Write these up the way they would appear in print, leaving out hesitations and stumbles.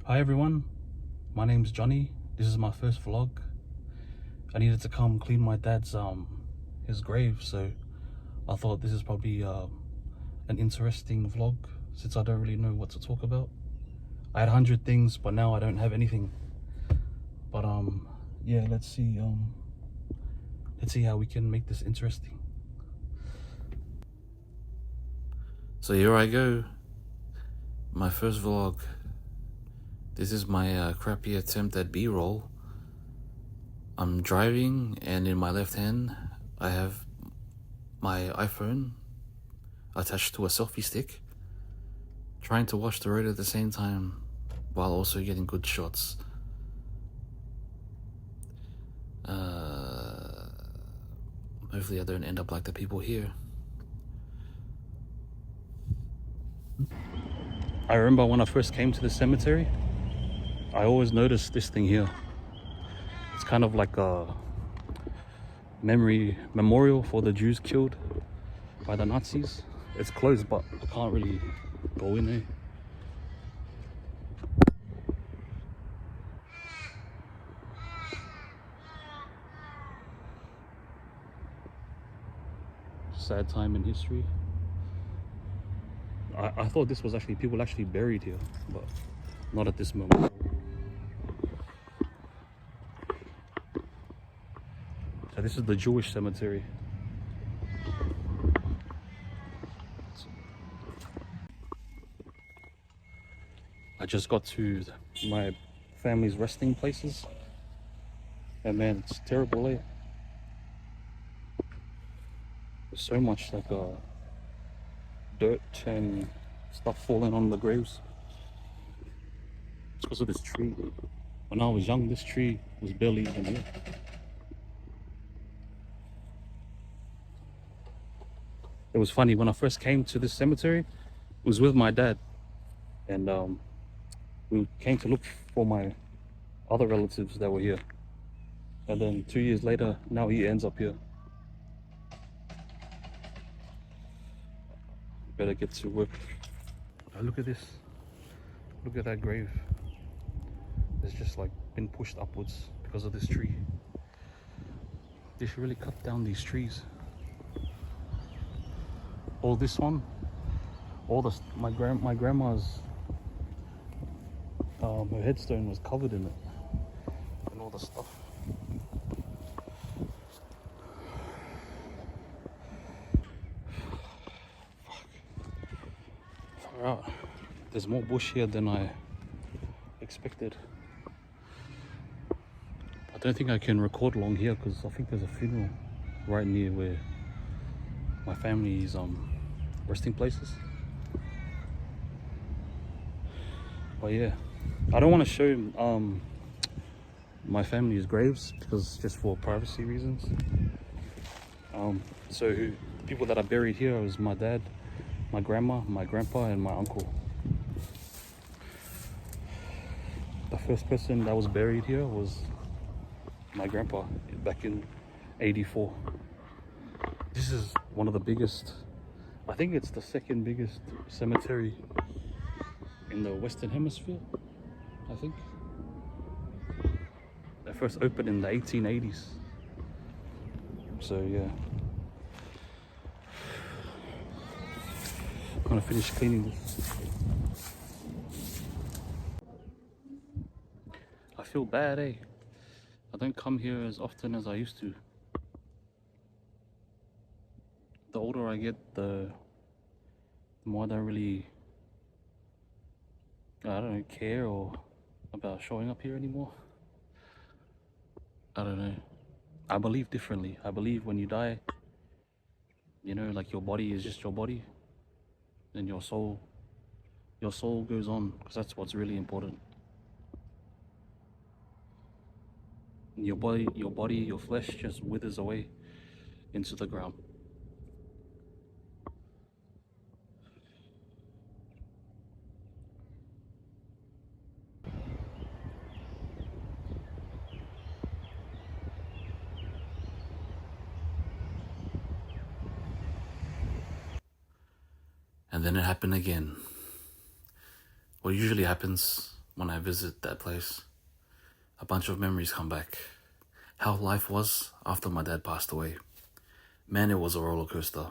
Hi everyone, my name's Johnny. This is my first vlog. I needed to come clean my dad's his grave, so I thought this is probably an interesting vlog since I don't really know what to talk about. I had 100 things, but now I don't have anything. But yeah, let's see how we can make this interesting. So here I go, my first vlog. This is my crappy attempt at B-roll. I'm driving, and in my left hand I have my iPhone attached to a selfie stick, trying to watch the road at the same time while also getting good shots. Hopefully I don't end up like the people here. I remember when I first came to the cemetery, I always noticed this thing here. It's kind of like a memorial for the Jews killed by the Nazis. It's closed, but I can't really go in there. Sad time in history. I thought this was actually people actually buried here, but not at this moment. So this is the Jewish cemetery. I just got to my family's resting places, and man, it's terrible, eh? There's so much like dirt and stuff falling on the graves. It's because of this tree. When I was young, this tree was barely even here. It was funny, when I first came to this cemetery, it was with my dad, and we came to look for my other relatives that were here, and then 2 years later, now he ends up here. Better get to work. Oh, look at this. Look at that grave. It's just like been pushed upwards because of this tree. They should really cut down these trees. All this one, all this, my grandma's her headstone was covered in it, and all the stuff. Far out. There's more bush here than I expected. I don't think I can record long here because I think there's a funeral right near where my family's resting places. But yeah, I don't want to show my family's graves because just for privacy reasons. So people that are buried here is my dad, my grandma, my grandpa, and my uncle. The first person that was buried here was my grandpa back in '84. This is one of the biggest, I think it's the second biggest cemetery in the Western Hemisphere, I think. They first opened in the 1880s. So yeah. I'm gonna finish cleaning this. I feel bad, eh? I don't come here as often as I used to. The older I get, the more I don't really, I don't care or about showing up here anymore. I don't know. I believe differently. I believe when you die, you know, like your body is just your body, and your soul goes on, because that's what's really important. Your body, your flesh just withers away into the ground. And then it happened again. What usually happens when I visit that place, a bunch of memories come back. How life was after my dad passed away. Man, it was a roller coaster.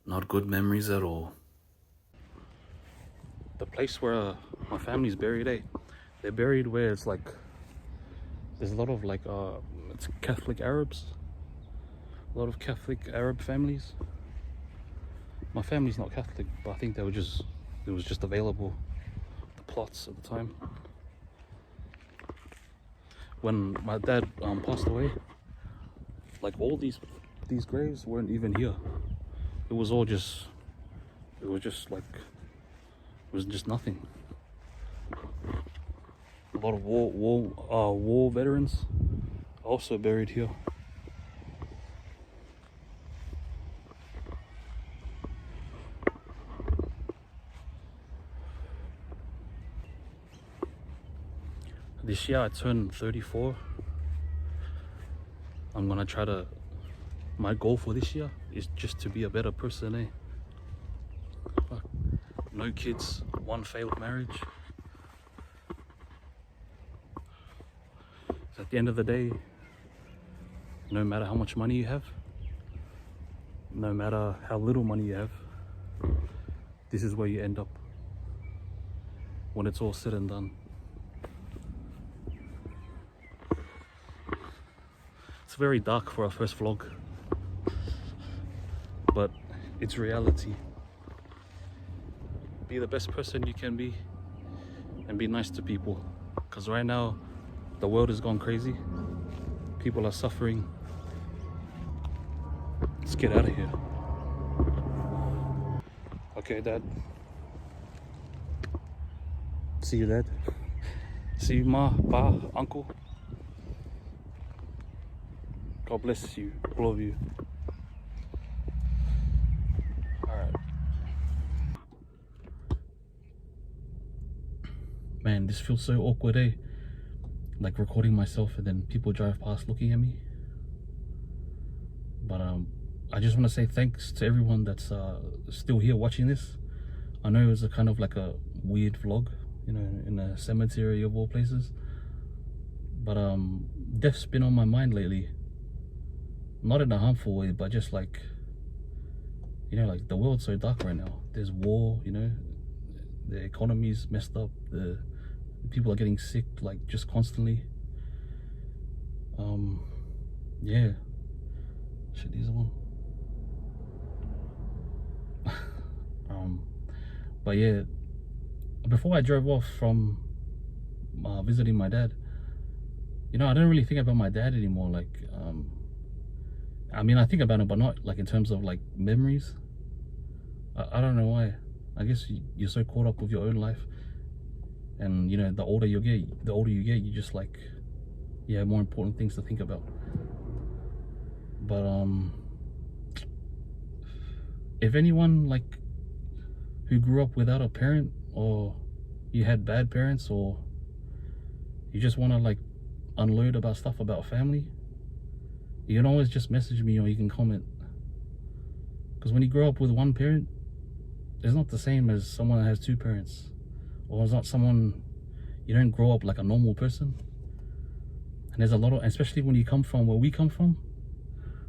Not good memories at all. The place where my family's buried, they're buried where it's like, there's a lot of like, it's Catholic Arabs. A lot of Catholic Arab families. My family's not Catholic, but I think it was just available, the plots at the time. When my dad passed away, like all these graves weren't even here. It was just nothing. A lot of war veterans also buried here. This year I turned 34. I'm gonna try to, my goal for this year is just to be a better person, Fuck. No kids, one failed marriage. At the end of the day, no matter how much money you have, no matter how little money you have, this is where you end up when it's all said and done. It's very dark for our first vlog, but it's reality. Be the best person you can be and be nice to people, because right now the world has gone crazy. People are suffering. Let's get out of here. Okay, Dad. See you, Dad. See you, Ma, Pa, Uncle. God bless you, all of you. Alright. Man, this feels so awkward, Like recording myself and then people drive past looking at me. But I just want to say thanks to everyone that's still here watching this. I know it's a kind of like a weird vlog, in a cemetery of all places. But death's been on my mind lately. Not in a harmful way, but just like, like the world's so dark right now. There's war, the economy's messed up, the people are getting sick like just constantly. Yeah. Shit, these are one. But yeah, before I drove off from visiting my dad, I don't really think about my dad anymore. Like, I mean, I think about it, but not like in terms of like memories. I don't know why. I guess you're so caught up with your own life, and the older you get, you just like, you have more important things to think about. But if anyone like who grew up without a parent, or you had bad parents, or you just want to like unload about stuff about family, you can always just message me or you can comment. Because when you grow up with one parent, it's not the same as someone that has two parents, or it's not someone, you don't grow up like a normal person. And there's a lot of, especially when you come from where we come from,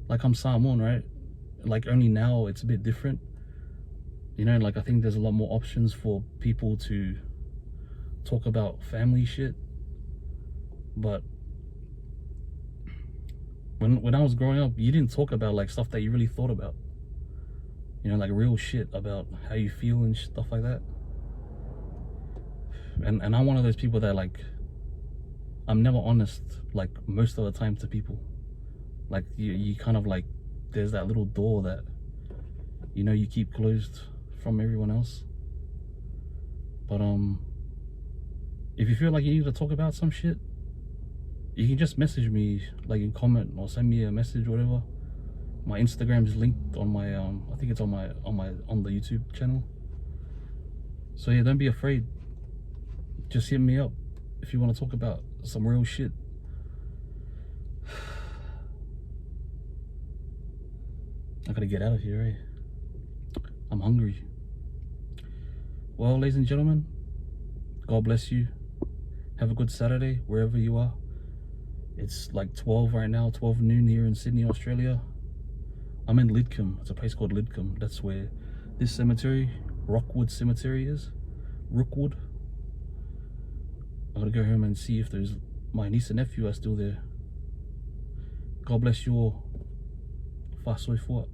like I'm Samoan, right? Like only now it's a bit different, like I think there's a lot more options for people to talk about family shit. But when I was growing up, you didn't talk about like stuff that you really thought about, like real shit about how you feel and stuff like that. And I'm one of those people that like, I'm never honest like most of the time to people. Like you kind of like, there's that little door that you keep closed from everyone else. But if you feel like you need to talk about some shit, you can just message me, like in comment, or send me a message, whatever. My Instagram is linked on my I think it's on the YouTube channel. So yeah, don't be afraid. Just hit me up if you want to talk about some real shit. I gotta get out of here, I'm hungry. Well, ladies and gentlemen, God bless you. Have a good Saturday wherever you are. It's like 12 right now, 12 noon here in Sydney, Australia. I'm in Lidcombe. It's a place called Lidcombe. That's where this cemetery, Rockwood Cemetery, is. Rookwood. I'm gonna go home and see if my niece and nephew are still there. God bless you all. Fast way forward.